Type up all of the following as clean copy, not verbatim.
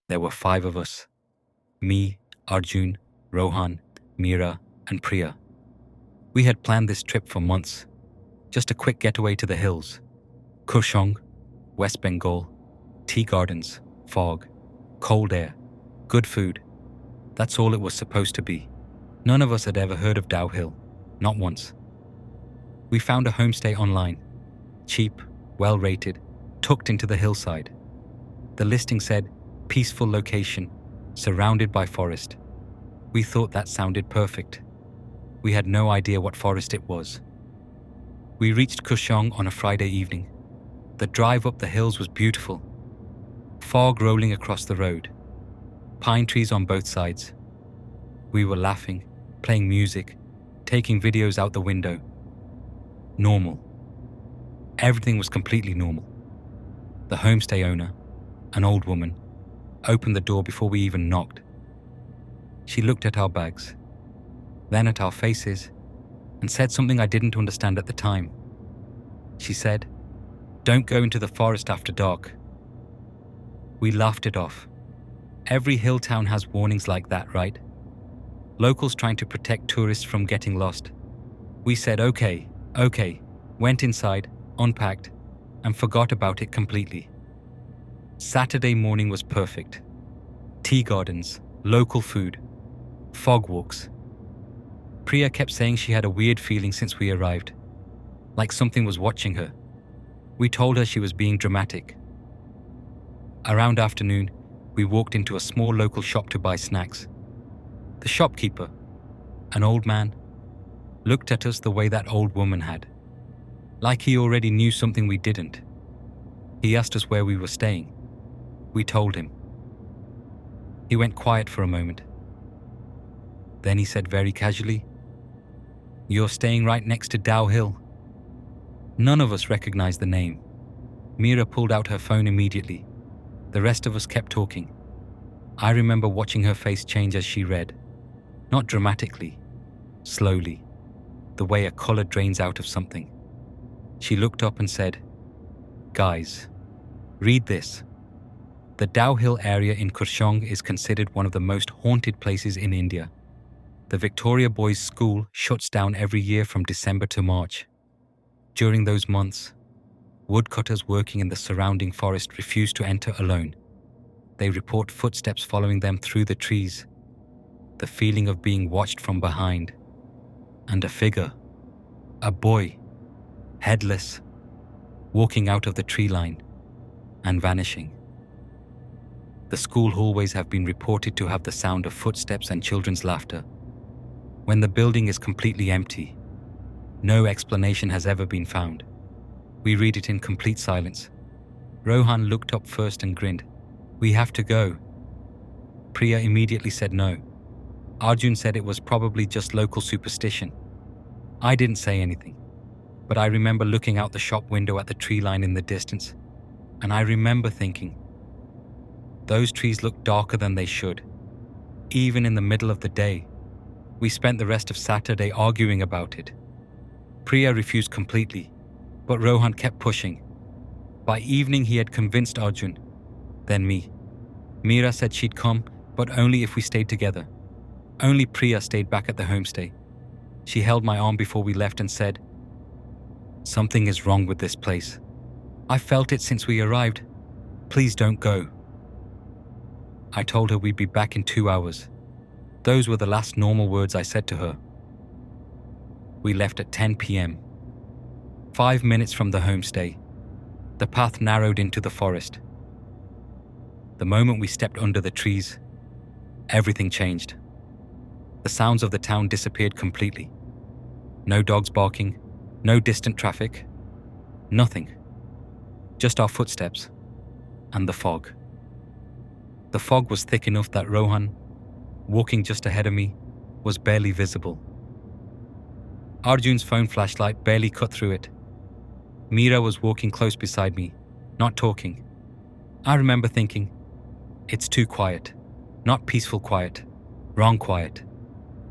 There were 5 of us. Me, Arjun, Rohan, Meera, and Priya. We had planned this trip for months. Just a quick getaway to the hills. Kurseong, West Bengal, tea gardens, fog, cold air, good food. That's all it was supposed to be. None of us had ever heard of Dow Hill, not once. We found a homestay online, cheap, well-rated, tucked into the hillside. The listing said, peaceful location, surrounded by forest. We thought that sounded perfect. We had no idea what forest it was. We reached Kurseong on a Friday evening. The drive up the hills was beautiful. Fog rolling across the road. Pine trees on both sides. We were laughing, playing music, taking videos out the window. Normal. Everything was completely normal. The homestay owner, an old woman, opened the door before we even knocked. She looked at our bags, then at our faces, and said something I didn't understand at the time. She said, "Don't go into the forest after dark." We laughed it off. Every hill town has warnings like that, right? Locals trying to protect tourists from getting lost. We said okay, went inside, unpacked, and forgot about it completely. Saturday morning was perfect. Tea gardens, local food, fog walks. Priya kept saying she had a weird feeling since we arrived, like something was watching her. We told her she was being dramatic. Around afternoon, we walked into a small local shop to buy snacks. The shopkeeper, an old man, looked at us the way that old woman had, like he already knew something we didn't. He asked us where we were staying. We told him. He went quiet for a moment. Then he said very casually, "You're staying right next to Dow Hill." None of us recognized the name. Meera pulled out her phone immediately. The rest of us kept talking. I remember watching her face change as she read. Not dramatically, slowly, the way a color drains out of something. She looked up and said, "Guys, read this. The Dow Hill area in Kurseong is considered one of the most haunted places in India. The Victoria Boys' School shuts down every year from December to March. During those months, woodcutters working in the surrounding forest refuse to enter alone. They report footsteps following them through the trees, the feeling of being watched from behind, and a figure, a boy, headless, walking out of the tree line and vanishing. The school hallways have been reported to have the sound of footsteps and children's laughter. When the building is completely empty, no explanation has ever been found. We read it in complete silence. Rohan looked up first and grinned. "We have to go." Priya immediately said no. Arjun said it was probably just local superstition. I didn't say anything, but I remember looking out the shop window at the tree line in the distance, and I remember thinking, those trees look darker than they should, even in the middle of the day. We spent the rest of Saturday arguing about it. Priya refused completely, but Rohan kept pushing. By evening he had convinced Arjun, then me. Meera said she'd come, but only if we stayed together. Only Priya stayed back at the homestay. She held my arm before we left and said, "Something is wrong with this place. I felt it since we arrived. Please don't go." I told her we'd be back in 2 hours. Those were the last normal words I said to her. We left at 10 p.m. 5 minutes from the homestay, the path narrowed into the forest. The moment we stepped under the trees, everything changed. The sounds of the town disappeared completely. No dogs barking, no distant traffic, nothing. Just our footsteps and the fog. The fog was thick enough that Rohan, walking just ahead of me, was barely visible. Arjun's phone flashlight barely cut through it. Meera was walking close beside me, not talking. I remember thinking, it's too quiet. Not peaceful quiet, wrong quiet.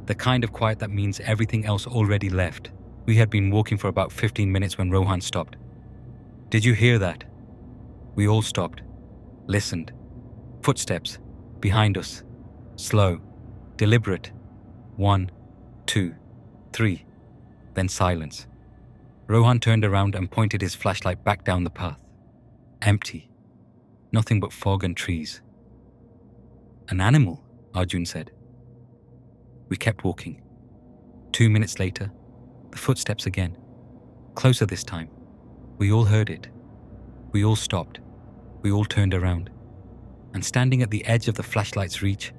The kind of quiet that means everything else already left. We had been walking for about 15 minutes when Rohan stopped. "Did you hear that?" We all stopped, listened. Footsteps, Behind us. Slow. Deliberate. 1, 2, 3. Then silence. Rohan turned around and pointed his flashlight back down the path. Empty. Nothing but fog and trees. An animal, Arjun said. We kept walking. 2 minutes later, the footsteps again. Closer this time. We all heard it. We all stopped. We all turned around. And standing at the edge of the flashlight's reach,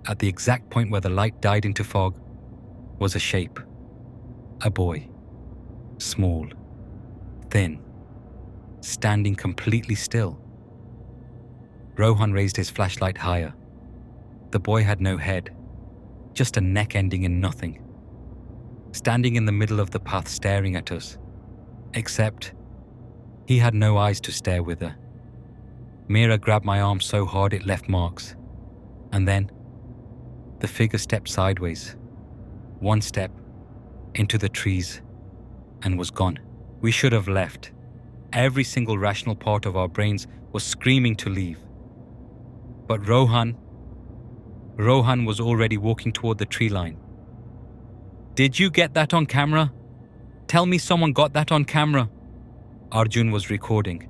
at the exact point where the light died into fog, was a shape. A boy. Small. Thin. Standing completely still. Rohan raised his flashlight higher. The boy had no head, just a neck ending in nothing. Standing in the middle of the path staring at us. Except, he had no eyes to stare with her. Meera grabbed my arm so hard it left marks. And then, the figure stepped sideways. 1 step, into the trees, and was gone. We should have left. Every single rational part of our brains was screaming to leave. But Rohan was already walking toward the tree line. Did you get that on camera? Tell me someone got that on camera. Arjun was recording.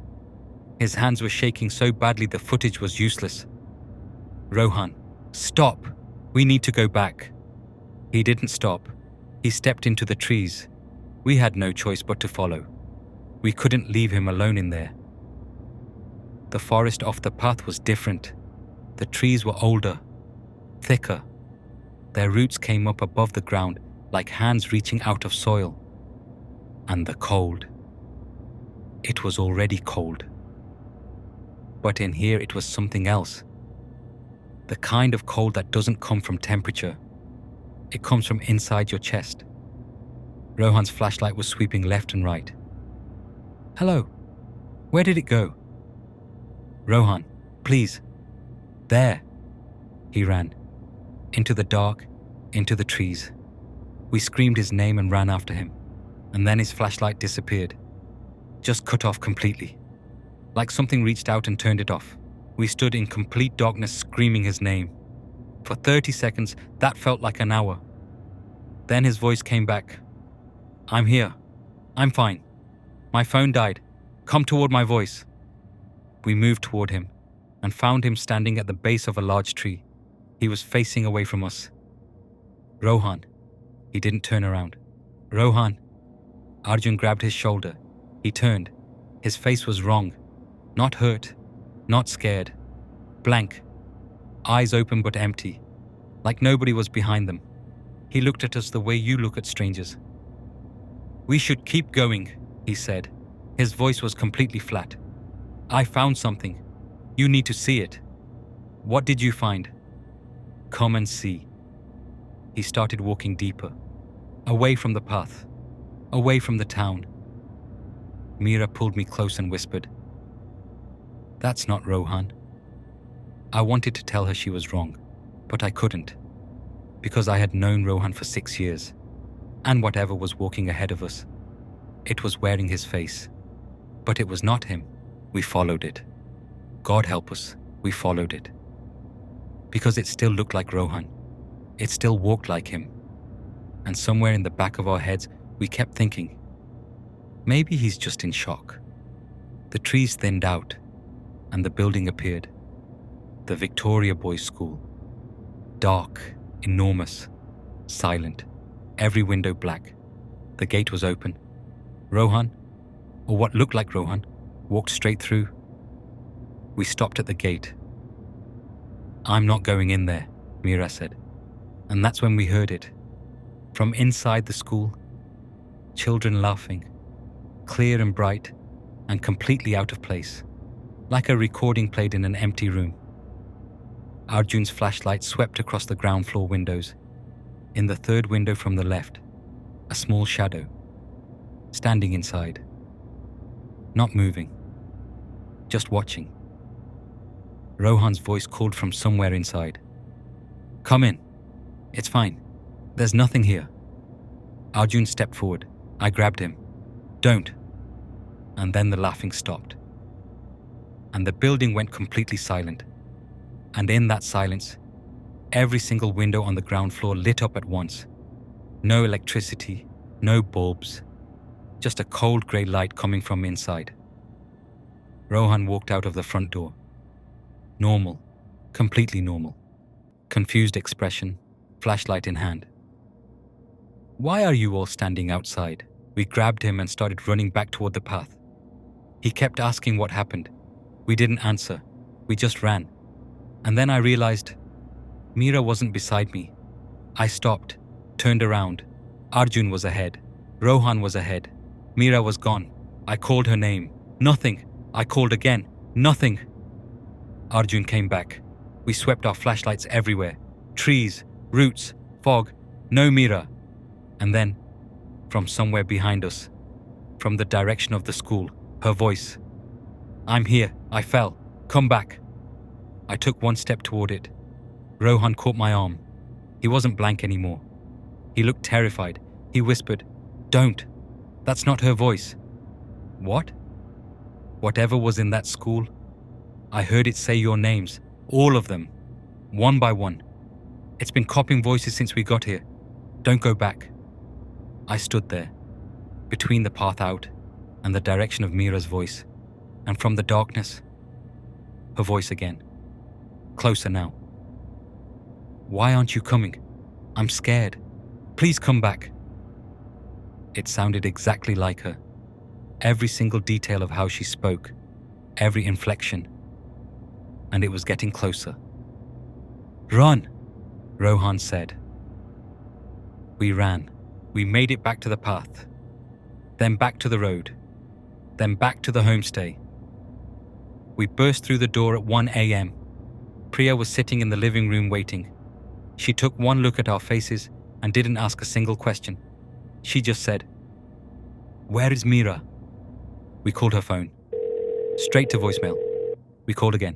His hands were shaking so badly the footage was useless. Rohan, stop. We need to go back. He didn't stop. He stepped into the trees. We had no choice but to follow. We couldn't leave him alone in there. The forest off the path was different. The trees were older, thicker. Their roots came up above the ground like hands reaching out of soil. And the cold. It was already cold. But in here it was something else. The kind of cold that doesn't come from temperature. It comes from inside your chest. Rohan's flashlight was sweeping left and right. Hello. Where did it go? Rohan, please. There. He ran. Into the dark, into the trees. We screamed his name and ran after him. And then his flashlight disappeared. Just cut off completely. Like something reached out and turned it off. We stood in complete darkness screaming his name. For 30 seconds, that felt like an hour. Then his voice came back. I'm here. I'm fine. My phone died. Come toward my voice. We moved toward him and found him standing at the base of a large tree. He was facing away from us. Rohan. He didn't turn around. Rohan. Arjun grabbed his shoulder. He turned. His face was wrong. Not hurt. Not scared. Blank. Eyes open but empty. Like nobody was behind them. He looked at us the way you look at strangers. We should keep going, he said. His voice was completely flat. I found something. You need to see it. What did you find? Come and see. He started walking deeper. Away from the path. Away from the town. Meera pulled me close and whispered, That's not Rohan. I wanted to tell her she was wrong, but I couldn't, because I had known Rohan for 6 years, and whatever was walking ahead of us, it was wearing his face. But it was not him. We followed it. God help us, we followed it. Because it still looked like Rohan. It still walked like him. And somewhere in the back of our heads, we kept thinking, maybe he's just in shock. The trees thinned out, and the building appeared. The Victoria Boys' School. Dark, enormous, silent, every window black. The gate was open. Rohan, or what looked like Rohan, walked straight through. We stopped at the gate. I'm not going in there, Meera said. And that's when we heard it. From inside the school, children laughing, clear and bright, and completely out of place, like a recording played in an empty room. Arjun's flashlight swept across the ground floor windows. In the third window from the left, a small shadow, standing inside. Not moving, just watching. Rohan's voice called from somewhere inside. Come in. It's fine. There's nothing here. Arjun stepped forward. I grabbed him. Don't. And then the laughing stopped. And the building went completely silent. And in that silence, every single window on the ground floor lit up at once. No electricity, no bulbs, just a cold grey light coming from inside. Rohan walked out of the front door. Normal, completely normal. Confused expression, flashlight in hand. "Why are you all standing outside?" We grabbed him and started running back toward the path. He kept asking what happened. We didn't answer. We just ran. And then I realized Meera wasn't beside me. I stopped, turned around. Arjun was ahead. Rohan was ahead. Meera was gone. I called her name. Nothing. I called again. Nothing. Arjun came back. We swept our flashlights everywhere. Trees, roots, fog. No Meera. And then, from somewhere behind us, from the direction of the school, her voice. "I'm here. I fell. Come back." I took one step toward it. Rohan caught my arm. He wasn't blank anymore. He looked terrified. He whispered, "Don't. That's not her voice." What? Whatever was in that school, I heard it say your names, all of them, one by one. It's been copying voices since we got here. Don't go back. I stood there, between the path out and the direction of Meera's voice, and from the darkness, her voice again. Closer now. "Why aren't you coming? I'm scared. Please come back." It sounded exactly like her. Every single detail of how she spoke, every inflection. And it was getting closer. "Run," Rohan said. We ran. We made it back to the path. Then back to the road. Then back to the homestay. We burst through the door at 1 a.m. Priya was sitting in the living room waiting. She took one look at our faces and didn't ask a single question. She just said, "Where is Meera?" We called her phone. Straight to voicemail. We called again.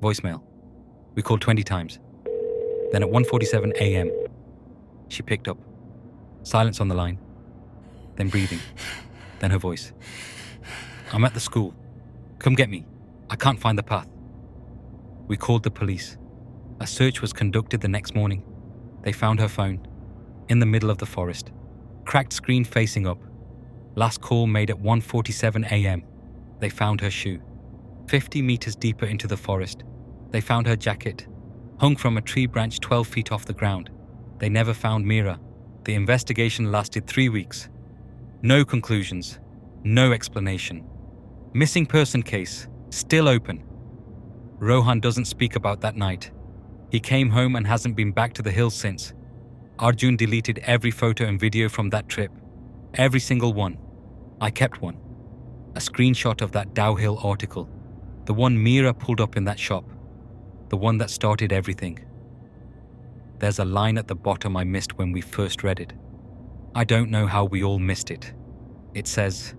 Voicemail. We called 20 times. Then at 1:47 a.m., she picked up. Silence on the line. Then breathing. Then her voice. "I'm at the school. Come get me. I can't find the path." We called the police. A search was conducted the next morning. They found her phone. In the middle of the forest. Cracked screen facing up. Last call made at 1:47 a.m. They found her shoe. 50 meters deeper into the forest, they found her jacket, hung from a tree branch 12 feet off the ground. They never found Meera. The investigation lasted 3 weeks. No conclusions. No explanation. Missing person case, still open. Rohan doesn't speak about that night. He came home and hasn't been back to the hills since. Arjun deleted every photo and video from that trip. Every single one. I kept one. A screenshot of that Dow Hill article. The one Meera pulled up in that shop. The one that started everything. There's a line at the bottom I missed when we first read it. I don't know how we all missed it. It says,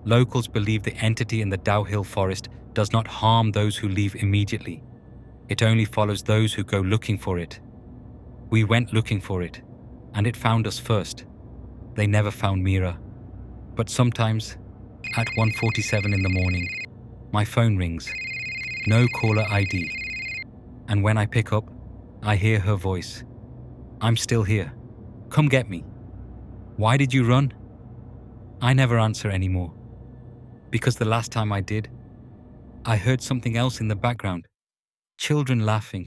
"Locals believe the entity in the Dow Hill forest does not harm those who leave immediately. It only follows those who go looking for it." We went looking for it, and it found us first. They never found Meera. But sometimes, at 1:47 in the morning, my phone rings. No caller ID. And when I pick up, I hear her voice. "I'm still here. Come get me." "Why did you run?" I never answer anymore. Because the last time I did, I heard something else in the background. Children laughing.